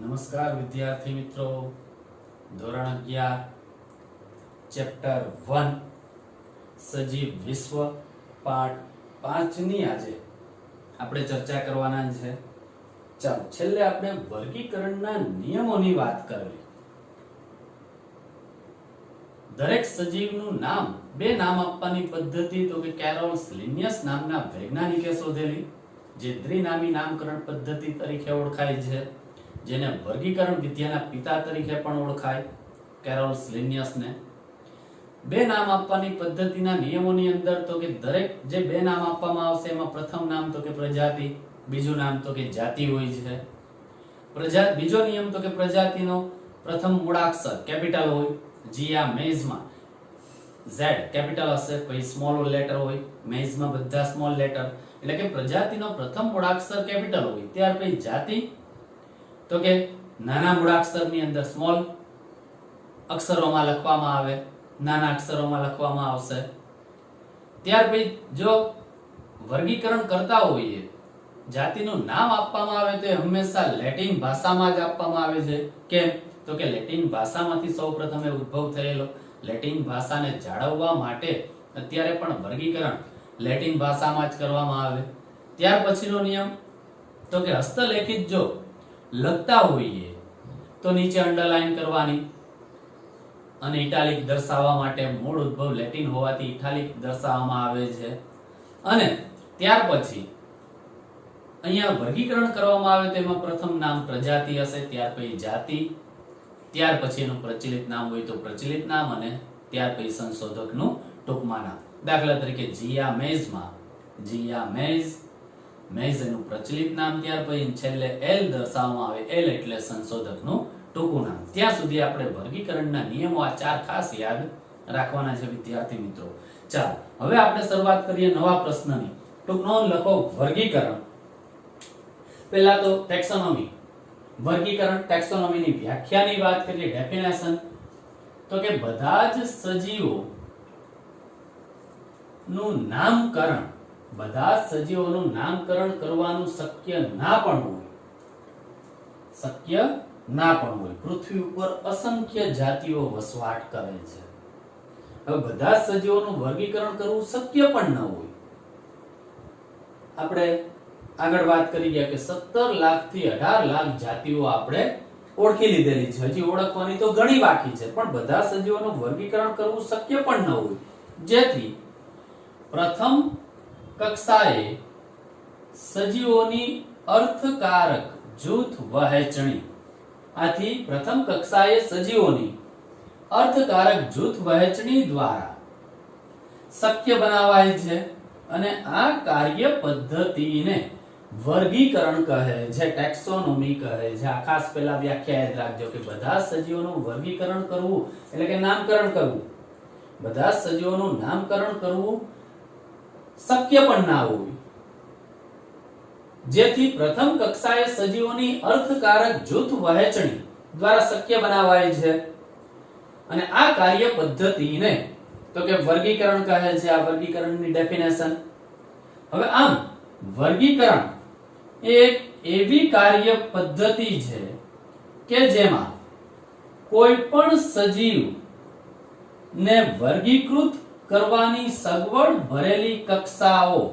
નમસ્કાર વિદ્યાર્થી મિત્રો, ધોરણ 11 ચેપ્ટર 1 સજીવ વિશ્વ પાઠ 5 ની આજે આપણે ચર્ચા કરવાના છે. ચાલો છેલ્લે આપણે વર્ગીકરણના નિયમોની વાત કરવી. દરેક સજીવનું નામ બે નામ આપવાની પદ્ધતિ તો કે કેરોલ્સ લિનિયસ નામના વૈજ્ઞાનિકે શોધેલી, જે દ્વિનામી નામકરણ પદ્ધતિ તરીકે ઓળખાય છે, જેને વર્ગીકરણ વિદ્યાના પિતા તરીકે પણ ઓળખાય, કેરોલ્સ લિનિયસને. બે નામ આપવાની પદ્ધતિના નિયમોની અંદર તો કે દરેક જે બે નામ આપવામાં આવશે એમાં પ્રથમ નામ તો કે પ્રજાતિ, બીજું નામ તો કે જાતિ હોય છે. બીજો નિયમ તો કે પ્રજાતિનો પ્રથમ મૂળાક્ષર કેપિટલ હોય. જીયા મેઝમાં Z કેપિટલ હશે, પછી સ્મોલ લેટર હોય. મેઝમાં બધા સ્મોલ લેટર, એટલે કે પ્રજાતિનો પ્રથમ મૂળાક્ષર કેપિટલ હોય. ત્યાર પછી જાતિ તો કે નાના મૂળાક્ષરની અંદર સ્મોલ અક્ષરોમાં લખવામાં આવે, નાના અક્ષરોમાં લખવામાં આવશે. ત્યાર પછી જો વર્ગીકરણ કરતા હોઈએ, જાતિનું નામ આપવામાં આવે તો હંમેશા લેટિન ભાષામાં જ આપવામાં આવે છે. કેમ? તો કે લેટિન ભાષામાંથી સૌપ્રથમ ઉદ્ભવ થયેલો. લેટિન ભાષાને જાળવવા માટે અત્યારે પણ વર્ગીકરણ લેટિન ભાષામાં જ કરવામાં આવે. ત્યાર પછીનો નિયમ તો કે હસ્તલેખિત જો લખતા હોઈએ તો નીચે અંડરલાઈન કરવાની, અને ઇટાલિક દર્શાવવા માટે મૂળ ઉદ્ભવ લેટિન હોવાથી ઇટાલિક દર્શાવવામાં આવે છે. અને ત્યાર પછી અહીંયા વર્ગીકરણ કરવામાં આવે તો એમાં પ્રથમ નામ પ્રજાતિ હશે, ત્યાર પછી જાતિ, ત્યાર પછી એનું પ્રચલિત નામ હોય તો પ્રચલિત નામ, અને ત્યાર પછી સંશોધકનું ટૂંકમાં નામ. દાખલા તરીકે જીયા મેઝમાં જીયા મેઝ એનું પ્રચલિત નામ, ત્યાર પછી છેલ્લે એલ દર્શાવવામાં આવે, એલ એટલે સંશોધકનું ટૂંકું નામ. ત્યાં સુધી આપણે વર્ગીકરણના નિયમો આ ચાર ખાસ યાદ રાખવાના છે વિદ્યાર્થી મિત્રો. ચાલો હવે આપણે શરૂઆત કરીએ નવા પ્રશ્નની. ટૂંક નોંધ લખો વર્ગીકરણ. પહેલા તો ટેક્સોનોમી. વર્ગીકરણ ટેક્સોનોમીની વ્યાખ્યાની વાત કરીએ, ડેફિનેશન તો કે બધા જ સજીવો નું નામકરણ, બધા સજીવોનું નામકરણ કરવાનું શક્ય ના પણ હોય. પૃથ્વી ઉપર અસંખ્ય જાતિઓ વસવાટ કરે છે. હવે બધા સજીવોનું વર્ગીકરણ કરવું શક્ય પણ ન હોય. આપણે આગળ વાત કરી ગયા કે 17 લાખ થી 18 લાખ જાતિઓ આપણે ઓળખી લીધેલી છે. હજી ઓળખવાની તો ઘણી બાકી છે, પણ બધા સજીવોનું વર્ગીકરણ કરવું શક્ય પણ ન હોય. જેથી પ્રથમ કક્ષાએ સજીવોની અર્થકારક જૂથ વહેંચણી, આથી પ્રથમ કક્ષાએ સજીવોની અર્થકારક જૂથ વહેંચણી દ્વારા શક્ય બનાવાય છે. અને આ કાર્ય પદ્ધતિને વર્ગીકરણ કહે છે, ટેક્સોનોમી કહે છે. આ ખાસ પહેલા વ્યાખ્યા યાદ રાખજો કે બધા સજીવોનું વર્ગીકરણ કરવું એટલે કે નામકરણ કરવું, બધા સજીવોનું નામકરણ કરવું શક્ય પણ ના હોય. જેથી પ્રથમ કક્ષાએ સજીવોની અર્થકારક જૂથ વહેંચણી દ્વારા શક્ય બનાવાય છે. અને આ કાર્ય પદ્ધતિને તો કે વર્ગીકરણ કહે છે. આ વર્ગીકરણની ડેફિનેશન. હવે આમ વર્ગીકરણ એક એવી કાર્ય પદ્ધતિ છે કે જેમાં કોઈ પણ સજીવ ને વર્ગીકૃત કરવાની સગવડ ભરેલી કક્ષાઓ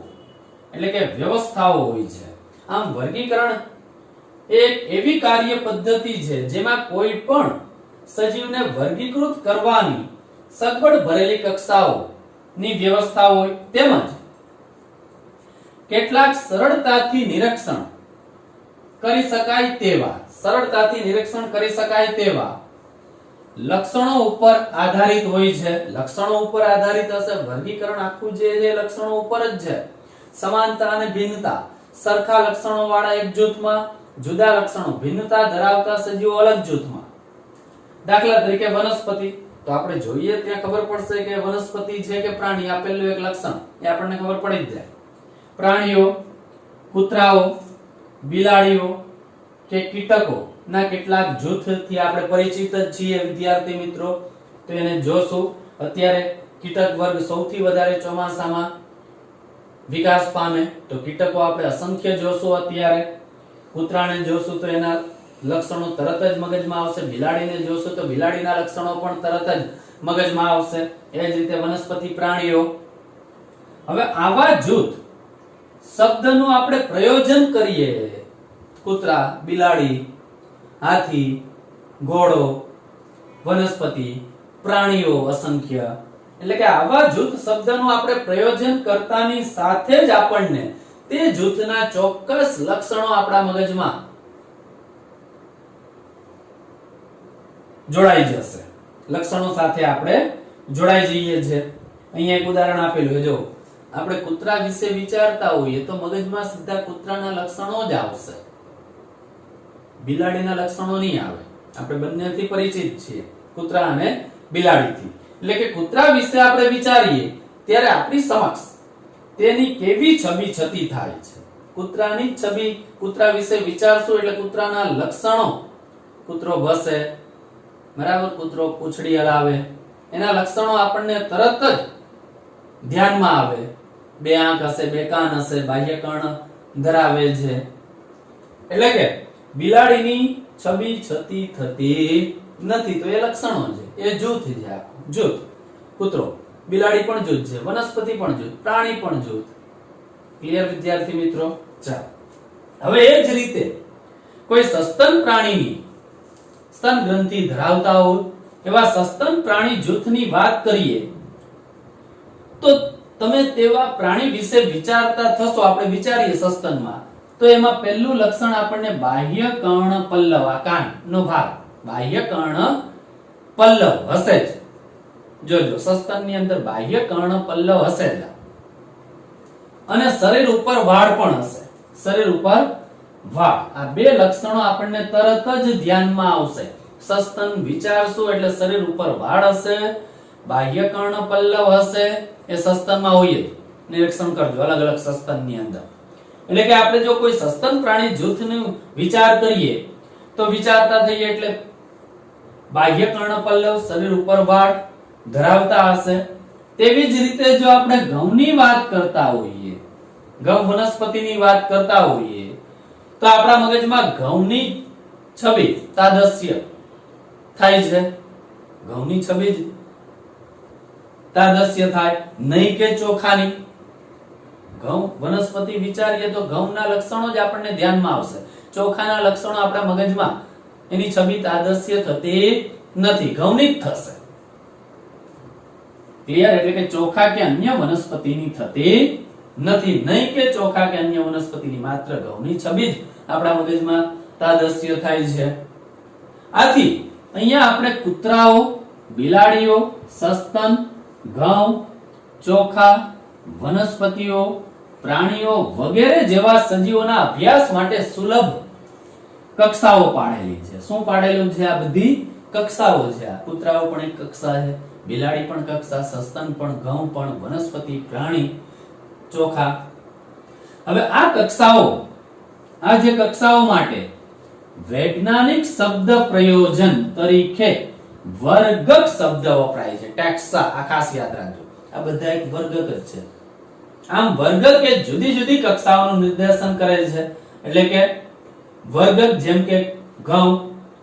એટલે કે વ્યવસ્થાઓ હોય છે. આમ વર્ગીકરણ એક એવી કાર્ય પદ્ધતિ છે જેમાં કોઈ પણ સજીવને વર્ગીકૃત કરવાની સગવડ ભરેલી કક્ષાઓ ની વ્યવસ્થા હોય, તેમજ કેટલાક સરળતાથી નિરીક્ષણ કરી શકાય તેવા લક્ષણો ઉપર આધારિત હોય છે. લક્ષણો ઉપર આધારિત હશે. વર્ગીકરણ આખું જે લક્ષણો ઉપર જ છે. સમાનતા અને ભિન્નતા, સરખા લક્ષણો વાળા એક જૂથમાં, જુદા લક્ષણો ભિન્નતા ધરાવતા સજીવો અલગ જૂથમાં. દાખલા તરીકે વનસ્પતિ, તો આપણે જોઈએ ત્યાં ખબર પડશે કે વનસ્પતિ છે કે પ્રાણી. આપેલું એક લક્ષણ એ આપણને ખબર પડી જ જાય. પ્રાણીઓ, કૂતરાઓ, બિલાડીઓ કે કીટકો ના કેટલાક જૂથથી આપણે પરિચિત જ છીએ વિદ્યાર્થી મિત્રો. તો એને જોશું. અત્યારે કીટક વર્ગ સૌથી વધારે ચોમાસામાં વિકાસ પામે, તો કીટકો આપણે અસંખ્ય જોશું. અત્યારે કૂતરાને જોશું તો એના લક્ષણો તરત જ મગજમાં આવશે. બિલાડીને જોશો તો બિલાડીના લક્ષણો પણ તરત જ મગજમાં આવશે. એ જ રીતે વનસ્પતિ, પ્રાણીઓ. હવે આવા જૂથ શબ્દનું આપણે પ્રયોજન કરીએ. કૂતરા, બિલાડી, હાથી, ઘોડો, વનસ્પતિ, પ્રાણીઓ અસંખ્ય. એટલે કે આવા જૂથ શબ્દનું આપણે પ્રયોજન કરતાની સાથે જ આપણને તે જૂથના ચોક્કસ લક્ષણો આપણા મગજમાં જોડાઈ જશે. લક્ષણો સાથે આપણે જોડાઈ જઈએ છે. અહીંયા એક ઉદાહરણ આપેલું છે. જો આપણે કૂતરા વિશે વિચારતા હોઈએ તો મગજમાં સીધા કૂતરાના લક્ષણો જ આવશે. બિલાડીના લક્ષણો નહીં આવે. આપણે બંનેથી પરિચિત છીએ, કૂતરા અને બિલાડીથી. એટલે કે કૂતરા વિશે આપણે વિચારીએ ત્યારે આપણી સમક્ષ તેની કેવી છબી છતી થાય છે. કૂતરાની છબી, કૂતરા વિશે વિચારશું એટલે કૂતરાના લક્ષણો. કૂતરો ભસે, બરાબર, કૂતરો પૂંછડી હલાવે, એના લક્ષણો આપણને તરત જ ધ્યાનમાં આવે. બે આંખ હશે, બે કાન હશે, બાહ્ય કર્ણ ધરાવે છે. એટલે કે બિલાડીની છબી છતી થતી નથી તો એ લક્ષણો છે. એ જૂથ છે આખું. જૂથ. કૂતરો, બિલાડી પણ જૂથ છે, વનસ્પતિ પણ જૂથ, પ્રાણી પણ જૂથ. ક્લિયર વિદ્યાર્થી મિત્રો? ચાલો હવે એ જ રીતે કોઈ સસ્તન પ્રાણીની સ્તન ગ્રંથિ ધરાવતા હોય એવા સસ્તન પ્રાણી જૂથની વાત કરીએ તો તમે તેવા પ્રાણી વિશે વિચારતા થશો. આપણે વિચારીએ સસ્તનમાં તો એમાં પહેલું લક્ષણ આપણને બાહ્ય કર્ણ પલ્લવ, આ કાનનો ભાગ, બાહ્ય કર્ણ પલ્લવ હશે જ. જોજો સસ્તનની અંદર બાહ્ય કર્ણ પલ્લવ હશે જ. અને શરીર ઉપર વાળ પણ હશે. શરીર ઉપર વાળ. આ બે લક્ષણો આપણને તરત જ ધ્યાનમાં આવશે. સસ્તન વિચારશું એટલે શરીર ઉપર વાળ હશે, બાહ્ય કર્ણ પલ્લવ હશે. એ સસ્તનમાં હોય. નિરીક્ષણ કરજો અલગ અલગ સસ્તનની અંદર. એટલે કે આપણે જો કોઈ સસ્તન પ્રાણી જૂથનો વિચાર કરીએ તો વિચારતા થઈએ એટલે બાહ્ય કર્ણ પલ્લવ, શરીર ઉપર વાળ ધરાવતા હશે. તેવી જ રીતે જો આપણે ઘઉંની વાત કરતા હોઈએ, ઘઉં વનસ્પતિની વાત કરતા હોઈએ તો આપણા મગજમાં ઘઉંની છબી તાદસ્ય થાય છે. ઘઉંની છબી જ તાદસ્ય થાય, નહીં કે ચોખાની. ઘઉં વનસ્પતિ વિચારીએ તો ઘઉંના લક્ષણો જ આપણને ધ્યાનમાં આવશે. ચોખાના લક્ષણો આપણા મગજમાં એની છબી તાદસ્ય થતી નથી, ઘઉંની જ થશે. ક્લિયર? એટલે કે ચોખા કે અન્ય વનસ્પતિની થતી નથી, નહીં કે ચોખા કે અન્ય વનસ્પતિની, માત્ર ઘઉંની છબી જ આપણા મગજમાં તાદસ્ય થાય છે. આથી અહીંયા આપણે કૂતરાઓ, બિલાડીઓ, સસ્તન, ઘઉં, ચોખા, વનસ્પતિઓ, પ્રાણીઓ વગેરે જેવા સજીવોના અભ્યાસ માટે સુલભ કક્ષાઓ પાડેલી છે. શું પાડેલું છે? આ બધી કક્ષાઓ છે. આ કૂતરાઓ પણ એક કક્ષા છે, બિલાડી પણ કક્ષા, સસ્તન પણ, ઘઉં પણ, વનસ્પતિ, પ્રાણી, ચોખા. હવે આ કક્ષાઓ, આ જે કક્ષાઓ માટે વૈજ્ઞાનિક શબ્દ પ્રયોજન તરીકે વર્ગક શબ્દ વપરાય છે. ટેક્સા. આ ખાસ યાદ રાખજો, આ બધા એક વર્ગક જ છે. આમ વર્ગક એ જુદી જુદી કક્ષાઓનું નિર્દેશન કરે છે. એટલે કે વર્ગક જેમ કે ઘઉં,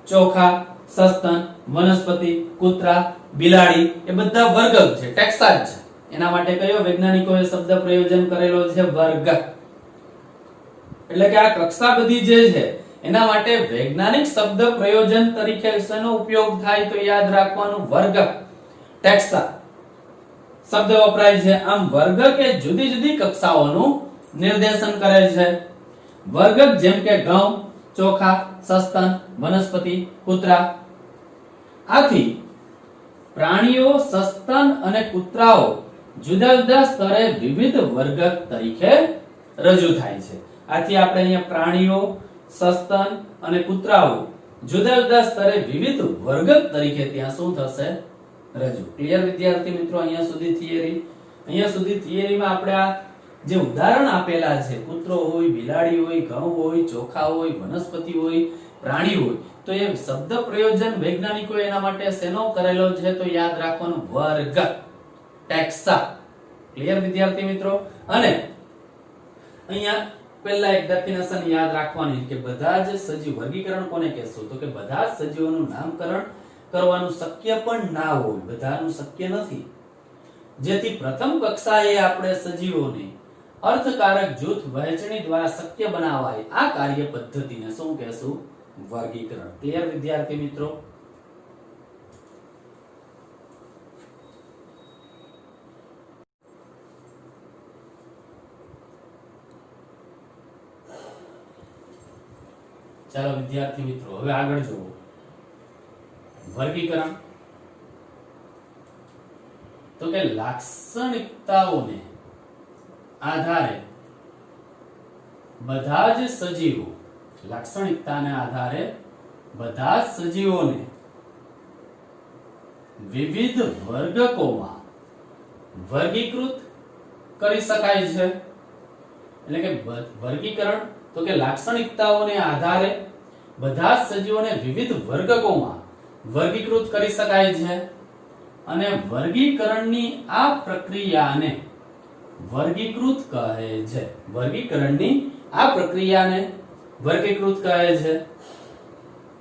ચોખા, સસ્તન, વનસ્પતિ, કૂતરા, બિલાડી એ બધા વર્ગક છે, ટેક્સા જ છે. એના માટે કયો વૈજ્ઞાનિકોએ શબ્દ પ્રયોજન કરેલો છે? વર્ગક. એટલે કે આ કક્ષા બધી જે છે એના માટે વૈજ્ઞાનિક શબ્દ પ્રયોજન તરીકે શેનો ઉપયોગ થાય તો યાદ રાખવાનું વર્ગક, ટેક્સા શબ્દ વપરાય છે. આમ વર્ગક એ જુદી જુદી કક્ષાઓનું નિર્દેશન કરે છે. વર્ગક જેમ કે ઘઉં, ચોખા, સસ્તન, વનસ્પતિ, કૂતરા. આથી પ્રાણીઓ, સસ્તન અને કૂતરાઓ જુદા જુદા સ્તરે વિવિધ વર્ગક તરીકે રજૂ થાય છે. આથી આપણે અહીંયા પ્રાણીઓ, સસ્તન અને કૂતરાઓ જુદા જુદા સ્તરે વિવિધ વર્ગક તરીકે ત્યાં શું થશે? રજૂ. ક્લિયર વિદ્યાર્થી મિત્રો? અહીંયા સુધી થિયરી. અહીંયા સુધી થિયરીમાં આપણે આ જે ઉદાહરણ આપેલા છે, કૂતરો હોય, બિલાડી હોય, ઘઉં હોય, ચોખા હોય, વનસ્પતિ હોય, પ્રાણી હોય, તો એ શબ્દ પ્રયોજન વૈજ્ઞાનિકોએ એના માટે શેનો કરેલો છે તો યાદ રાખવાનું વર્ગક, ટેક્સા. ક્લિયર વિદ્યાર્થી મિત્રો? અને અહીંયા પહેલા એક ડેફિનેશન યાદ રાખવાની કે બધા જ સજીવ વર્ગીકરણ કોને કહેશું તો કે બધા જ સજીવોનું નામકરણ કરવાનું શક્ય પણ ના હોય, બધાનું શક્ય નથી. જેથી પ્રથમ કક્ષાએ આપણે સજીવોને અર્થકારક જૂથ વહેંચણી દ્વારા શક્ય બનાવાય આ કાર્ય પદ્ધતિને શું કહેશું? વર્ગીકરણ. ક્લિયર વિદ્યાર્થી મિત્રો? ચાલો વિદ્યાર્થી મિત્રો હવે આગળ જુઓ. વર્ગીકરણ તો કે લાક્ષણિકતાઓને આધારે બધા જ સજીવો, લાક્ષણિકતાને આધારે બધા જ સજીવોને વિવિધ વર્ગકોમાં વર્ગીકૃત કરી શકાય છે. એટલે કે વર્ગીકરણ તો કે લાક્ષણિકતાઓને આધારે બધા જ સજીવોને વિવિધ વર્ગકોમાં વર્ગીકૃત કરી શકાય છે અને વર્ગીકરણની આ પ્રક્રિયાને વર્ગીકૃત કહે છે. વર્ગીકરણની આ પ્રક્રિયાને વર્ગીકૃત કહે છે.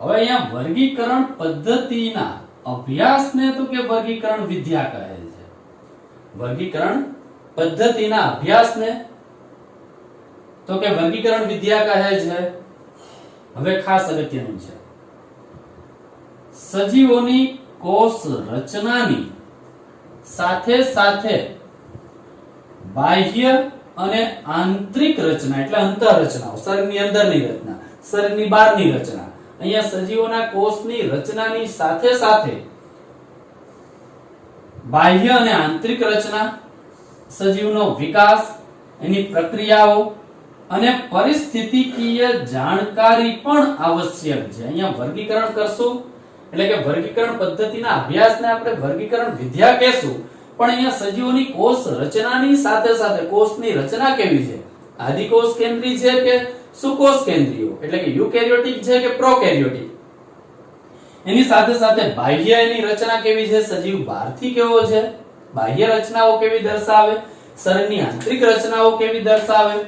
હવે અહીંયા વર્ગીકરણ પદ્ધતિના અભ્યાસને તો કે વર્ગીકરણ વિદ્યા કહે છે. વર્ગીકરણ પદ્ધતિના અભ્યાસને તો કે વર્ગીકરણ વિદ્યા કહે છે. હવે ખાસ અગત્યનું છે, સજીવોની કોષ રચનાની સાથે સાથે બાહ્ય અને આંતરિક રચના એટલે અંતરરચનાઓ, શરીરની અંદરની રચના, શરીરની બહારની રચના, અહીંયા સજીવોના કોષની રચનાની સાથે સાથે બાહ્ય અને આંતરિક રચના, સજીવનો વિકાસ, એની પ્રક્રિયાઓ અને પરિસ્થિતિકીય જાણકારી પણ આવશ્યક છે. અહીંયા વર્ગીકરણ કરશું એટલે કે વર્ગીકરણ પદ્ધતિના અભ્યાસને આપણે વર્ગીકરણ વિદ્યા કહેશું, પણ અહીંયા સજીવોની કોષ રચનાની સાથે સાથે કોષની રચના કેવી છે, આદિકોષ કેન્દ્રી છે કે સુકોષ કેન્દ્રીય એટલે કે યુકેરિયોટિક છે કે પ્રોકેરિયોટિક, એની સાથે સાથે બાહ્ય એની રચના કેવી છે, સજીવ બહારથી કેવો છે, બાહ્ય રચનાઓ કેવી દર્શાવે, શરીરની આંતરિક રચનાઓ કેવી દર્શાવે,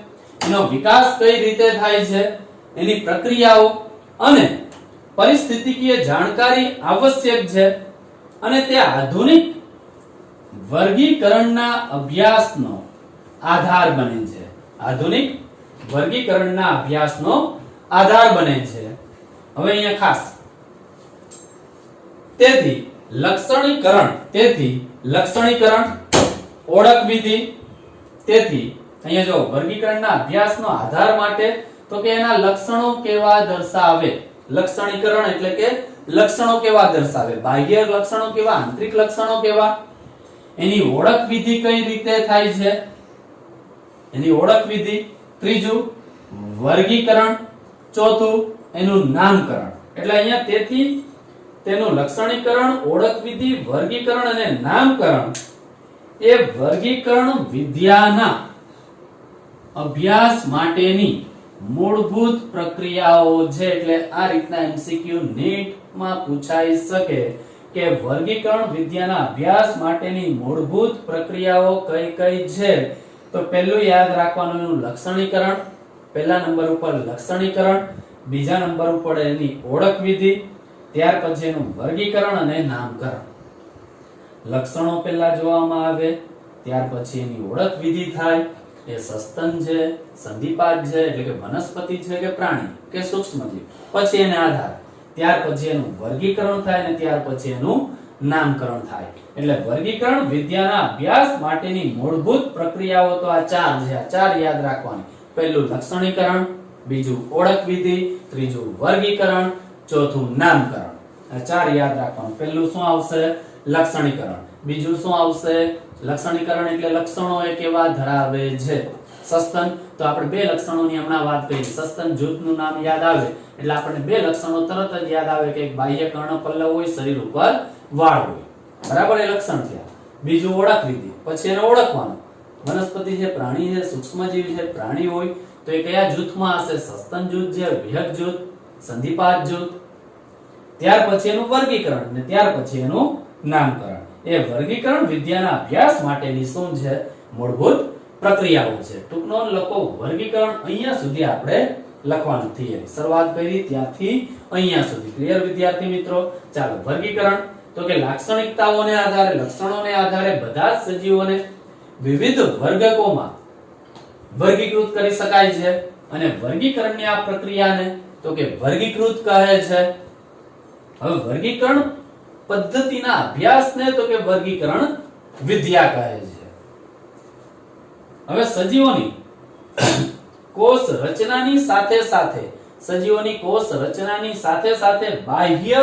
એનો વિકાસ કઈ રીતે થાય છે, એની પ્રક્રિયાઓ અને પરિસ્થિતિકીય જાણકારી આવશ્યક છે અને તે આધુનિક વર્ગીકરણના અભ્યાસનો આધાર બને છે. આધુનિક વર્ગીકરણના અભ્યાસનો આધાર બને છે. હવે અહીંયા ખાસ તેથી લક્ષણીકરણ, ઓળખ વિધિ, તેથી અહીંયા જો વર્ગીકરણના અભ્યાસનો આધાર માટે તો કે એના લક્ષણો કેવા દર્શાવે, લક્ષણીકરણ એટલે કે લક્ષણો કેવા દર્શાવે, બાહ્ય લક્ષણો કેવા, આંતરિક લક્ષણો કેવા, એની ઓળખ વિધિ કઈ રીતે થાય છે, એની ઓળખ વિધિ, ત્રીજું વર્ગીકરણ, ચોથું એનું નામકરણ. એટલે અહીંયા તેથી તેનું લક્ષણીકરણ, ઓળખ વિધિ, વર્ગીકરણ અને નામકરણ એ વર્ગીકરણ વિદ્યાના અભ્યાસ માટેની મૂળભૂત પ્રક્રિયાઓ છે. એટલે આ રીતના એમસીક્યુ નીટ માં પૂછાઈ શકે કે વર્ગીકરણ વિદ્યાના અભ્યાસ માટેની મૂળભૂત પ્રક્રિયાઓ કઈ કઈ છે. તો પહેલું યાદ રાખવાનું એનું લક્ષણીકરણ, પહેલા નંબર ઉપર લક્ષણીકરણ, બીજા નંબર ઉપર એની ઓળખ વિધિ, ત્યાર પછી એનું વર્ગીકરણ અને નામકરણ. લક્ષણો પહેલા જોવામાં આવે, ત્યાર પછી એની ઓળખ વિધિ થાય, એ સસ્તન છે, સંધિપાદ છે એટલે કે વનસ્પતિ છે કે પ્રાણી કે સૂક્ષ્મજીવ, પછી એને આધાર, ત્યાર પછી એનું વર્ગીકરણ થાય અને ત્યાર પછી એનું નામકરણ થાય. એટલે વર્ગીકરણ વિદ્યાના અભ્યાસ માટેની મૂળભૂત પ્રક્રિયાઓ તો આ ચાર છે. આ ચાર યાદ રાખવાની. પહેલું લક્ષણીકરણ, બીજું ઓળખ વિધિ, ત્રીજું વર્ગીકરણ, ચોથું નામકરણ. આ ચાર યાદ રાખવાનું. પહેલું શું આવશે? લક્ષણીકરણ. બીજું શું આવશે? લક્ષણીકરણ એટલે લક્ષણો એ કેવા ધરાવે છે. સસ્તન તો આપણે બે લક્ષણોની હમણાં વાત કરી, સસ્તન જૂથનું નામ યાદ આવે એટલે આપણને બે લક્ષણો તરત જ યાદ આવે કે એક બાહ્ય કર્ણપલ્લવ હોય, શરીર ઉપર વાળ હોય, બરાબર, એ લક્ષણ છે. બીજું ઓળખ વિધિ, પછી એને ઓળખવાનું, વનસ્પતિ છે, પ્રાણી છે, સૂક્ષ્મજીવ છે, પ્રાણી હોય તો એ કયા જૂથમાં હશે? સસ્તન જૂથ છે, વિહગ જૂથ, સંધિપાદ જૂથ. ત્યાર પછી એનું વર્ગીકરણ અને ત્યાર પછી એનું નામકરણ. એ વર્ગીકરણ વિદ્યાના અભ્યાસ માટેની શું છે? મૂળભૂત પ્રક્રિયાઓ છે. ટૂંક નોંધ લખો. વર્ગીકરણ અહીંયા સુધી આપણે લખવાનું થિયરી શરૂઆત કરી ત્યાંથી અહીંયા સુધી. ક્લિયર વિદ્યાર્થી મિત્રો? ચાલો વર્ગીકરણ તો કે લાક્ષણિકતાઓને આધારે લક્ષણોને આધારે બધા જ સજીવોને વિવિધ વર્ગકોમાં વર્ગીકૃત કરી શકાય છે અને વર્ગીકરણની આ પ્રક્રિયાને તો કે વર્ગીકૃત કહે છે. હવે વર્ગીકરણ પદ્ધતિના અભ્યાસને તો કે વર્ગીકરણ વિદ્યા કહે છે. હવે સજીવોની કોષ રચનાની સાથે સાથે સજીવોની કોષ રચનાની સાથે સાથે બાહ્ય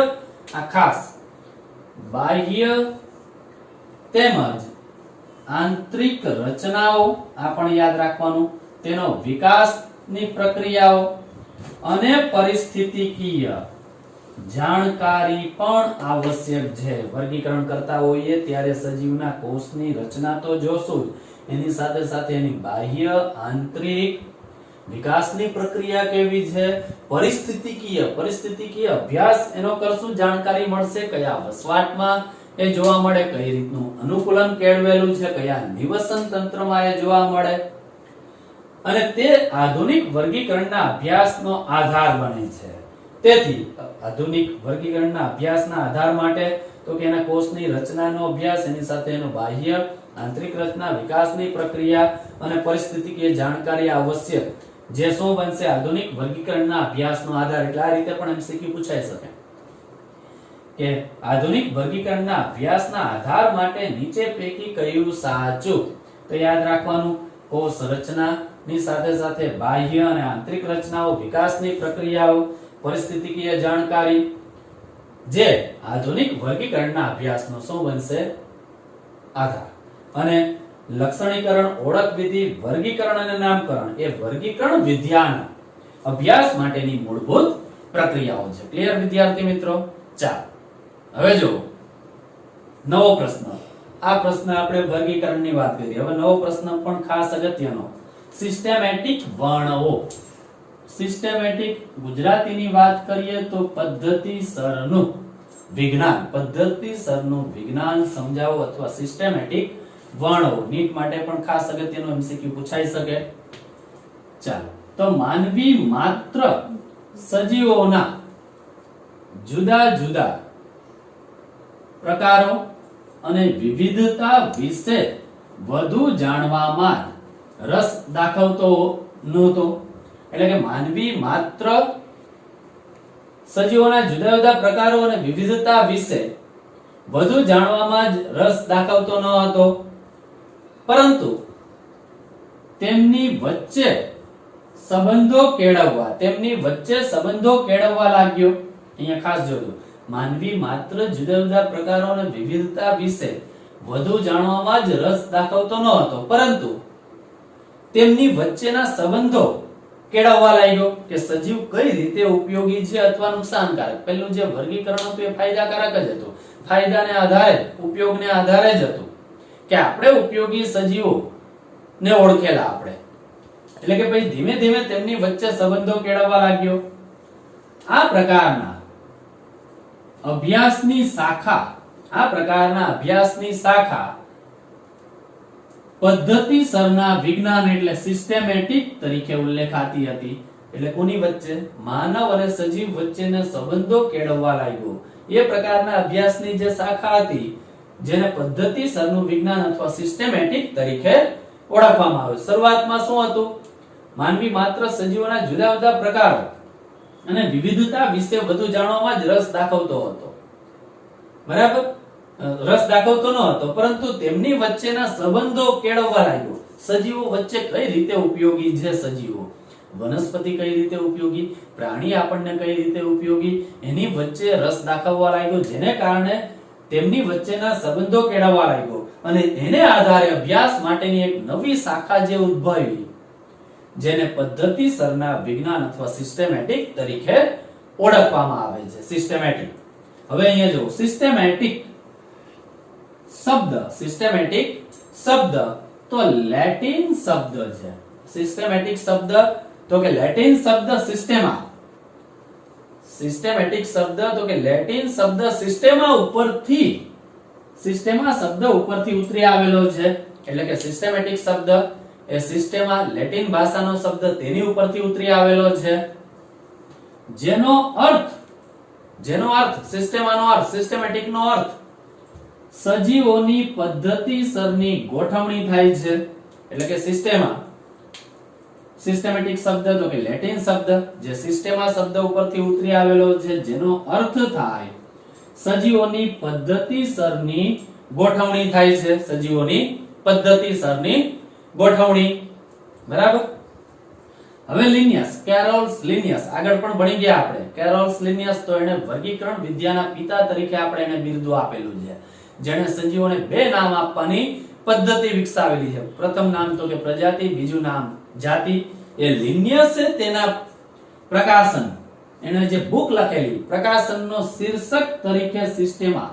બાહ્ય તેમજ આંતરિક રચનાઓ આ પણ યાદ રાખવાનું, તેનો વિકાસની પ્રક્રિયાઓ અને પરિસ્થિતિકીય જાણકારી પણ આવશ્યક છે. વર્ગીકરણ કરતા હોઈએ ત્યારે સજીવના કોષની રચના તો જોશું, એની સાથે સાથે એની બાહ્ય આંતરિક વિકાસની પ્રક્રિયા કેવી છે, પરિસ્થિતિકીય અભ્યાસ એનો કરશું, જાણકારી મળશે કયા વસવાટમાં એ જોવા મળે, કઈ રીતનું અનુકૂલન કેળવેલું છે, કયા નિવસન તંત્રમાં એ જોવા મળે અને તે આધુનિક વર્ગીકરણના અભ્યાસનો આધાર બને છે. તેથી આધુનિક વર્ગીકરણના અભ્યાસના આધાર માટે તો કે એના કોષની રચનાનો અભ્યાસ, એની સાથે એનો બાહ્ય આંતરિક રચના વિકાસની પ્રક્રિયા અને પરિસ્થિતિકીય જાણકારી આવશ્યક, જે શું બનશે આધુનિક વર્ગીકરણના અભ્યાસનો આધાર. એટલે આ રીતે પણ એમસીક્યુ પૂછાઈ શકે કે આધુનિક વર્ગીકરણના અભ્યાસના આધાર માટે નીચે પૈકી કયું સાચું? તો યાદ રાખવાનું, કોષ રચનાની સાથે સાથે બાહ્ય અને આંતરિક રચનાઓ, વિકાસની પ્રક્રિયાઓ, પરિસ્થિતિકીય જાણકારી, જે આધુનિક વર્ગીકરણના અભ્યાસનો શું બનશે આધાર. અને લક્ષણીકરણ, ઓળખ વિધિ, વર્ગીકરણ અને નામકરણ એ વર્ગીકરણ વિદ્યાના અભ્યાસ માટેની મૂળભૂત પ્રક્રિયાઓ છે. ક્લિયર વિદ્યાર્થી મિત્રો? ચાલો હવે જો નવો પ્રશ્ન. આ પ્રશ્ન આપણે વર્ગીકરણની વાત કરી. હવે નવો પ્રશ્ન પણ ખાસ અગત્યનો, સિસ્ટેમેટિક વર્ણવો. સિસ્ટેમેટિક ગુજરાતીની વાત કરીએ તો પદ્ધતિસરનું વિજ્ઞાન સમજાવો અથવા સિસ્ટેમેટિક વર્ણવો. નીટ માટે પણ ખાસ અગત્યનો એમસીક્યુ પૂછાઈ શકે. ચાલો તો માનવી માત્ર સજીવોના જુદા જુદા પ્રકારો અને વિવિધતા વિશે વધુ જાણવામાં રસ દાખવતો નહોતો. એટલે કે માનવી માત્ર સજીવોના જુદા જુદા પ્રકારો અને વિવિધતા વિશે વધુ જાણવામાં જ રસ દાખવતો ન હતો, પરંતુ તેમની વચ્ચે સંબંધો કેળવવા લાગ્યો. અહીંયા ખાસ જોજો, માનવી માત્ર જુદા જુદા પ્રકારો અને વિવિધતા વિશે વધુ જાણવામાં જ રસ દાખવતો ન હતો, પરંતુ તેમની વચ્ચેના સંબંધો કેળવવા લાગ્યો કે સજીવ કઈ રીતે ઉપયોગી છે અથવા નુકસાનકારક. પહેલું જે વર્ગીકરણ હતું એ ફાયદાકારક જ હતું, ફાયદાને આધારે, ઉપયોગને આધારે જ હતું કે આપણે ઉપયોગી સજીવો ને ઓળખેલા આપણે. એટલે કે ભાઈ ધીમે ધીમે તેમની વચ્ચે સંબંધો કેળવવા લાગ્યો. આ પ્રકારના અભ્યાસની શાખા પદ્ધતિસરના વિજ્ઞાન એટલે સિસ્ટેમેટિક તરીકે ઉલ્લેખાતી હતી. એટલે કોની વચ્ચે? માનવ અને સજીવ વચ્ચેના સંબંધો કેળવવા લાગ્યો. એ પ્રકારના અભ્યાસની જે શાખા હતી જેને પદ્ધતિસરનું વિજ્ઞાન અથવા સિસ્ટેમેટિક તરીકે ઓળખવામાં આવે. શરૂઆતમાં શું હતું? માનવી માત્ર સજીવોના જુદા જુદા પ્રકારો અને વિવિધતા વિશે વધુ જાણવામાં જ રસ દાખવતો હતો. બરાબર? રસ દાખવતો ન હતો, પરંતુ તેમની વચ્ચેના સંબંધો કેળવવા લાગ્યો. સજીવો વચ્ચે કઈ રીતે ઉપયોગી છે સજીવો, વનસ્પતિ કઈ રીતે ઉપયોગી, પ્રાણી આપણને કઈ રીતે ઉપયોગી, એની વચ્ચે રસ દાખવવા લાગ્યો, જેને કારણે તેમની વચ્ચેના સંબંધો કેળવવા લાગ્યો અને એને આધારે અભ્યાસ માટેની એક નવી શાખા જે ઉદ્ભવી, જેને પદ્ધતિસરના વિજ્ઞાન અથવા સિસ્ટેમેટિક તરીકે ઓળખવામાં આવે છે. સિસ્ટેમેટિક. હવે અહીંયા જો સિસ્ટેમેટિક શબ્દ તો લેટિન શબ્દ છે. સિસ્ટેમેટિક શબ્દ તો કે લેટિન શબ્દ સિસ્ટેમા. સિસ્ટેમેટિક શબ્દ તો કે લેટિન શબ્દ સિસ્ટેમા શબ્દ ઉપરથી ઉતરી આવેલો છે. એટલે કે સિસ્ટેમેટિક શબ્દ એ સિસ્ટેમા લેટિન ભાષાનો શબ્દ તેની ઉપરથી ઉતરી આવેલો છે, જેનો અર્થ સિસ્ટેમાનો અર્થ સિસ્ટેમેટિકનો અર્થ સજીવોની પદ્ધતિસરની ગોઠવણી થાય છે. એટલે કે સિસ્ટેમેટિક શબ્દ તો કે લેટિન શબ્દ જે સિસ્ટેમા શબ્દ ઉપરથી ઉતરી આવેલો છે, જેનો અર્થ થાય સજીવોની પદ્ધતિસરની ગોઠવણી થાય છે. સજીવોની પદ્ધતિસરની ગોઠવણી. બરાબર. હવે લિનિયસ, કેરોલ્સ લિનિયસ આગળ પણ ભણી ગયા આપણે. કેરોલ્સ લિનિયસ તો એને વર્ગીકરણ વિદ્યાના પિતા તરીકે આપણે એને બિરુદ આપેલું છે, જેણે સજીવોને બે નામ આપવાની પદ્ધતિ વિકસાવેલી છે. પ્રથમ નામ તો કે પ્રજાતિ, બીજું નામ જાતિ. એ લિનિયસ છે તેના પ્રકાશન, એને જે બુક લખેલી પ્રકાશનનો શીર્ષક તરીકે સિસ્ટેમા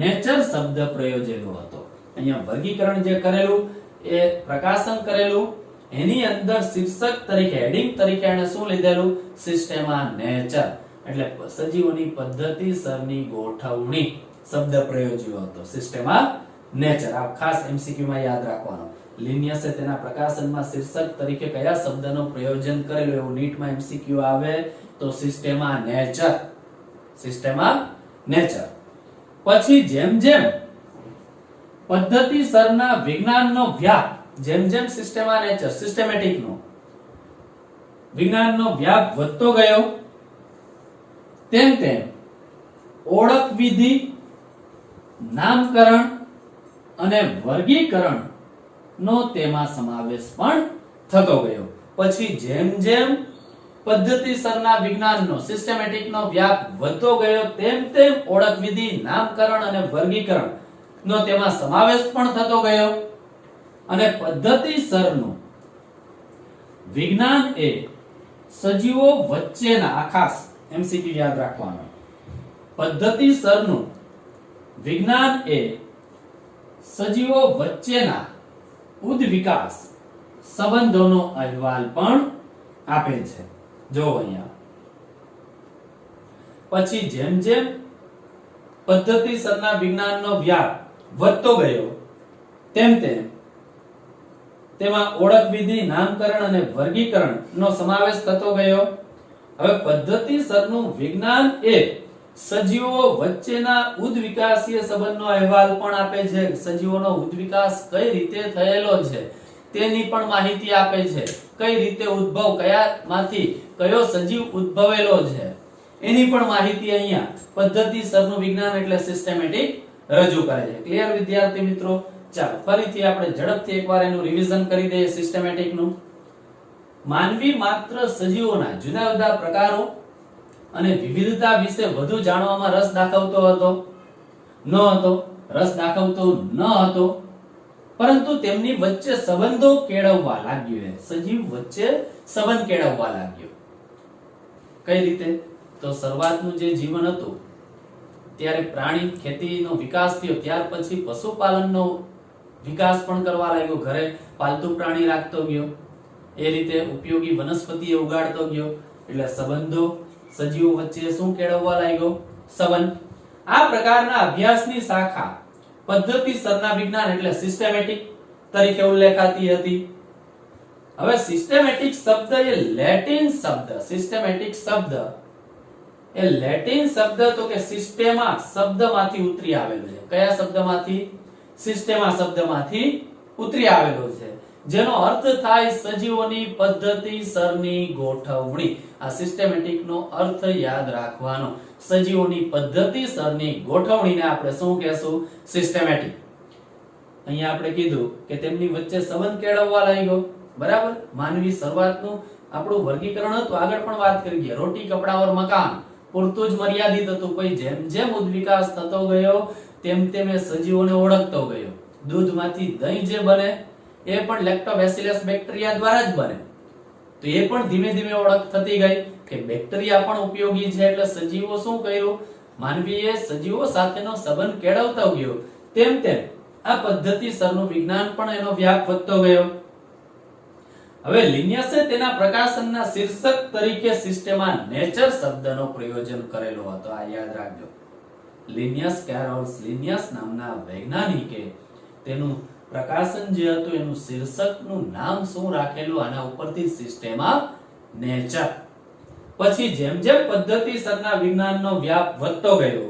નેચર શબ્દ પ્રયોજેલો હતો. અહીંયા વર્ગીકરણ જે કરેલું એ પ્રકાશન કરેલું, એની અંદર શીર્ષક તરીકે હેડિંગ તરીકે એને શું લીધેલું? સિસ્ટેમા નેચર, એટલે સજીવોની પદ્ધતિસરની ગોઠવણી શબ્દ પ્રયોજ્યો હતો. સિસ્ટેમા નેચર આ ખાસ એમસીક્યુ માં યાદ રાખવાનો. લિનિયસે તેના પ્રકાશનમાં શીર્ષક તરીકે કયા શબ્દનો પ્રયોજન કરેલું એવું નીટમાં એમસીક્યુ આવે તો સિસ્ટેમા નેચર. Sistema nature. પછી જેમ જેમ પદ્ધતિસરના વિજ્ઞાનનો વ્યાપ, જેમ જેમ સિસ્ટેમા નેચર સિસ્ટેમેટિકનો વિજ્ઞાનનો વ્યાપ વધતો ગયો, તેમ તેમ ઓળખ વિધિ, નામકરણ અને વર્ગીકરણ નો તેમાં સમાવેશ પણ થતો ગયો. પછી જેમ જેમ પદ્ધતિસરના વિજ્ઞાનનો સિસ્ટેમેટિકનો વ્યાપ વધતો ગયો, તેમ તેમ ઓળખ વિધિ, નામકરણ અને વર્ગીકરણ નો તેમાં સમાવેશ પણ થતો ગયો. અને પદ્ધતિસરનું વિજ્ઞાન એ સજીવો વચ્ચેના, આ ખાસ એમસીક્યુ યાદ રાખવાનો, પદ્ધતિસરનું વિજ્ઞાન એ સજીવો વચ્ચેના ઉદ્વિકાસ સંબંધોનો અહેવાલ પણ આપે છે. જો અહીંયા પછી જેમ જેમ પદ્ધતિસરના વિજ્ઞાનનો વ્યાપ વધતો ગયો, તેમ તેમ તેમાં ઓળખ વિધિ, નામકરણ અને વર્ગીકરણ નો સમાવેશ થતો ગયો. હવે પદ્ધતિસરનું વિજ્ઞાન એ સજીવો વચ્ચેના ઉદ્વિકાસીય સંબંધનો અહેવાલ પણ આપે છે. સજીવોનો ઉદ્વિકાસ કઈ રીતે થયેલો છે તેની પણ માહિતી આપે છે. કઈ રીતે ઉદ્ભવ, કયામાંથી કયો સજીવ ઉદ્ભવેલો છે એની પણ માહિતી અહીંયા પદ્ધતિસરનું વિજ્ઞાન એટલે સિસ્ટેમેટિક રજૂ કરે છે. ક્લિયર વિદ્યાર્થી મિત્રો? ચાલો ફરીથી આપણે ઝડપથી એકવાર એનું રિવિઝન કરી દઈએ સિસ્ટેમેટિકનું. માનવી માત્ર સજીવોના જુદા જુદા પ્રકારો અને વિવિધતા વિશે વધુ જાણવામાં રસ દાખવતો ન હતો, પરંતુ તેમની વચ્ચે સંબંધો કેળવવા લાગ્યો. સજીવ વચ્ચે સંબંધ કેળવવા લાગ્યો. કઈ રીતે? તો શરૂઆતનું જે જીવન હતું ત્યારે પ્રાણી ખેતીનો વિકાસ થયો, ત્યાર પછી પશુપાલનનો વિકાસ પણ કરવા લાગ્યો. ઘરે પાલતુ પ્રાણી રાખતો ગયો, એ રીતે ઉપયોગી વનસ્પતિઓ ઉગાડતો ગયો. એટલે સંબંધો સજીવો વચ્ચે શું કેળવવા લાગ્યો? સંબંધ. આ પ્રકારના અભ્યાસની શાખા પદ્ધતિસરના વિજ્ઞાન એટલે સિસ્ટેમેટિક તરીકે ઉલ્લેખાતી હતી. હવે સિસ્ટેમેટિક શબ્દ એ લેટિન શબ્દ, સિસ્ટેમેટિક શબ્દ એ લેટિન શબ્દ તો કે સિસ્ટેમા શબ્દમાંથી ઉતરી આવેલો છે. કયા શબ્દમાંથી? સિસ્ટેમા શબ્દમાંથી ઉતરી આવેલો છે, જેનો અર્થ થાય સજીવોની પદ્ધતિસરની ગોઠવણી. આ સિસ્ટેમેટિકનો અર્થ યાદ રાખવાનો. સજીવોની પદ્ધતિસરની ગોઠવણીને આપણે શું કહેશું? સિસ્ટેમેટિક. અહીંયા આપણે કીધું કે તેમની વચ્ચે સંબંધ કેળવવા લાગ્યો. બરાબર. માનવી શરૂઆતનું આપણું વર્ગીકરણ હતું, આગળ પણ વાત કરી ગયા. રોટી, કપડા ઓર મકાન પૂરતું જ મર્યાદિત હતું. પછી જેમ જેમ ઉદ્વિકાસ થતો ગયો, તેમ તેમ એ સજીવોને ઓળખતો ગયો. દૂધમાંથી દહીં જે બને એ પણ લેક્ટોબેસિલસ બેક્ટેરિયા દ્વારા જ બને. તો એ પણ ધીમે ધીમે ઓળખ થતી ગઈ કે બેક્ટેરિયા પણ ઉપયોગી છે. એટલે સજીવો શું કર્યું? માનવીએ સજીવો સાથેનો સંબંધ કેળવતો ગયો, તેમ તેમ આ પદ્ધતિસરનું વિજ્ઞાન પણ એનો વ્યાપ વધતો ગયો. હવે લિનિયસે તેના પ્રકાશનના શીર્ષક તરીકે સિસ્ટેમા નેચર શબ્દનો પ્રયોજન કરેલો હતો. આ યાદ રાખજો. લિનિયસ, કેરોલ્સ લિનિયસ નામના વૈજ્ઞાનિકે તેનું પ્રકાશન જે હતું એનું શીર્ષકનું નામ શું રાખેલું આના ઉપરથી સિસ્ટમ ઓફ નેચર. પછી જેમ જેમ પદ્ધતિસરના વિજ્ઞાનનો વ્યાપ વધતો ગયો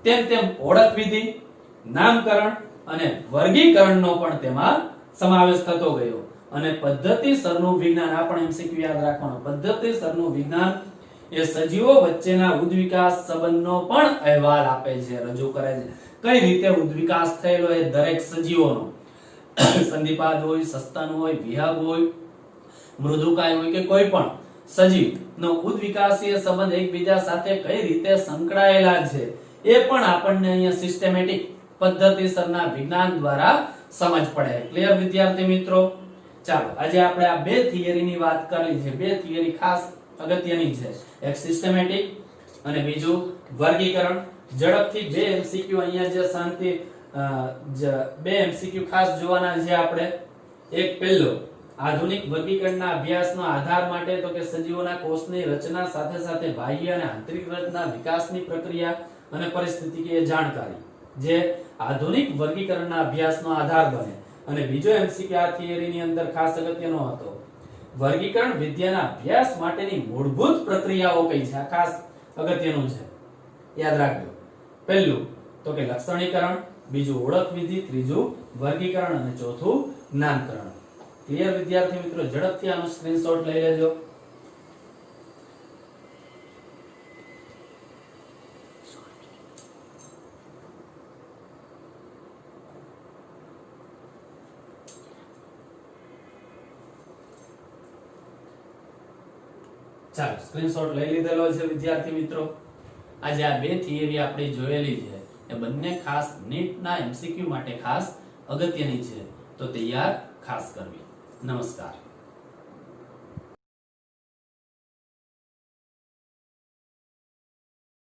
તેમ તેમ ઓળખ વિધિ, નામકરણ અને વર્ગીકરણનો પણ તેમાં સમાવેશ થતો ગયો. અને પદ્ધતિસરનું વિજ્ઞાન, આ પણ MCQ યાદ રાખવાનું, પદ્ધતિસરનું વિજ્ઞાન એ સજીવો વચ્ચેના ઉદ્વિકાસ સંબંધનો પણ અહેવાલ આપે છે, રજૂ કરે છે. કઈ રીતે ઉદ્વિકાસ થયેલો એ દરેક સજીવોનો, સંધિપાદ હોય, સસ્તન હોય, વિહગ હોય, મૃદુકાય હોય કે કોઈ પણ સજીવનો ઉદ્વિકાસીય સંબંધ એકબીજા સાથે કઈ રીતે સંકળાયેલા છે એ પણ આપણને અહીંયા સિસ્ટેમેટિક પદ્ધતિસરના વિજ્ઞાન દ્વારા સમજ પડે. ક્લિયર વિદ્યાર્થી મિત્રો? ચાલો આજે આપણે આ બે થિયરીની વાત કરી છે. બે થિયરી ખાસ અગત્યની છે, એક સિસ્ટેમેટિક અને બીજું વર્ગીકરણ. ઝડપથી બે MCQ અહીંયા જે શાંતિ બે MCQ ખાસ જોવાના છે આપણે. એક પહેલો, આધુનિક વર્ગીકરણના અભ્યાસનો આધાર માટે તો કે સજીવોના કોષની રચના સાથે સાથે બાહ્ય અને આંતરિક રચના, વિકાસની પ્રક્રિયા અને પરિસ્થિતિકીય જાણકારી જે આધુનિક વર્ગીકરણના અભ્યાસનો આધાર બને. અને બીજો MCQ આ થિયરીની અંદર ખાસ અગત્યનો હતો, વર્ગીકરણ વિદ્યાના અભ્યાસ માટેની મૂળભૂત પ્રક્રિયાઓ કઈ છે. આ ખાસ અગત્યનું છે, યાદ રાખજો. પહેલું તો કે લક્ષણીકરણ, બીજું ઓળખ વિધિ, ત્રીજું વર્ગીકરણ અને ચોથું નામકરણ. ક્લિયર વિદ્યાર્થી મિત્રો? ઝડપથી આનો સ્ક્રીનશોટ લઈ લેજો. ચાલો, સ્ક્રીનશોટ લઈ લીધેલો છે વિદ્યાર્થી મિત્રો. આજે આ બે થિયરી આપણે જોયેલી છે એ બંને ખાસ નીટના MCQ માટે ખાસ અગત્યની છે, તો તૈયાર ખાસ કરવી. નમસ્કાર.